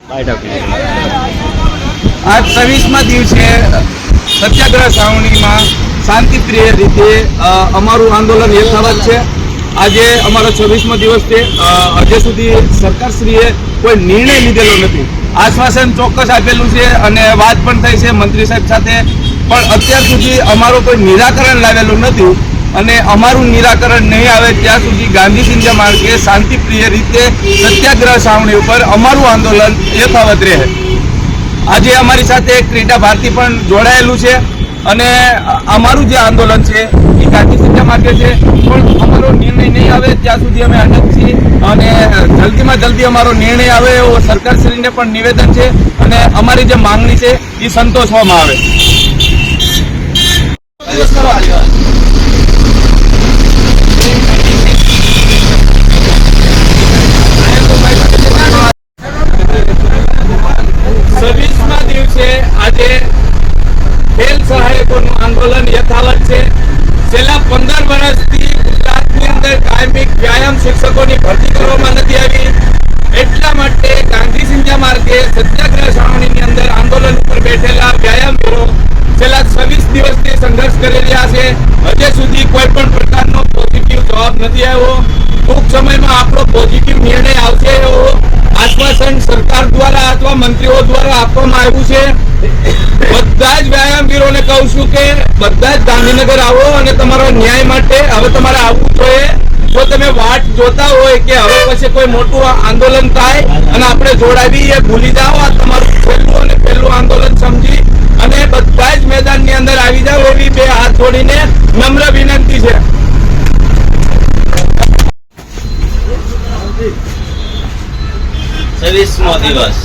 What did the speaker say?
आज 26मा दिवसे सत्याग्रह छावणीमां शांतिप्रिय रीते अमारू आंदोलन यथावत है। आज अमारो 26मो दिवस है। हजे सुधी सरकारश्रीए कोई निर्णय लीधेलो नथी। आश्वासन चोक्कस आपेलुं छे अने वात पण थई छे मंत्री साहेब साथे, पण अत्यार सुधी अमारो कोई निराकरण लावेलुं नथी અને અમારું નિરાકરણ નહીં આવે ત્યાં સુધી ગાંધી સિંધ્યા માર્ગે શાંતિપ્રિય રીતે સત્યાગ્રહ છાવણી ઉપર અમારું આંદોલન યથાવત રહે। આજે અમારી સાથે ક્રીડા ભારતી પણ જોડાયેલું છે અને અમારું જે આંદોલન છે એ ગાંધી સિંધ્યા માર્ગે છે, પણ અમારો નિર્ણય નહીં આવે ત્યાં સુધી અમે અટક છીએ અને જલ્દીમાં જલ્દી અમારો નિર્ણય આવે એવો સરકારશ્રીને પણ નિવેદન છે અને અમારી જે માંગણી છે એ સંતોષવામાં આવે। आज खेल सहायकों आंदोलन यथावत है। छेल्ला 15 वर्षथी गुजरातनी अंदर कायमी व्यायाम शिक्षकोनी भरती करवामां नथी आवी, એટલા માટે ગાંધી સિંધ્યા માર્ગે સત્યાગ્રહ છાવણીની અંદર આંદોલન ઉપર બેઠેલા વ્યાયામવીરો છેલ્લા 26 દિવસથી સંઘર્ષ કરી રહ્યા છે। હજુ સુધી કોઈ પણ પ્રકારનો પોઝિટિવ જવાબ નથી આવ્યો। ટૂંક સમયમાં આપણો પોઝિટિવ નિર્ણય આવશે એવો આશ્વાસન સરકાર દ્વારા અથવા મંત્રીઓ દ્વારા આપવામાં આવ્યું છે। બધા જ વ્યાયામવીરોને કહું છું કે બધા જ ગાંધીનગર આવો અને તમારો ન્યાય માટે હવે તમારે આવવું જોઈએ। જો તમે વાટ જોતા હોય કે હવે પછી કોઈ મોટું આંદોલન થાય અને આપણે જોડાવી એ ભૂલી જાઓ, આ તમારું છેલ્લું અને પહેલું આંદોલન સમજી અને બધા જ મેદાનની અંદર આવી જાઓ એવી બે હાથ જોડીને નમ્ર વિનંતી છે। छब्बीसमो दिवस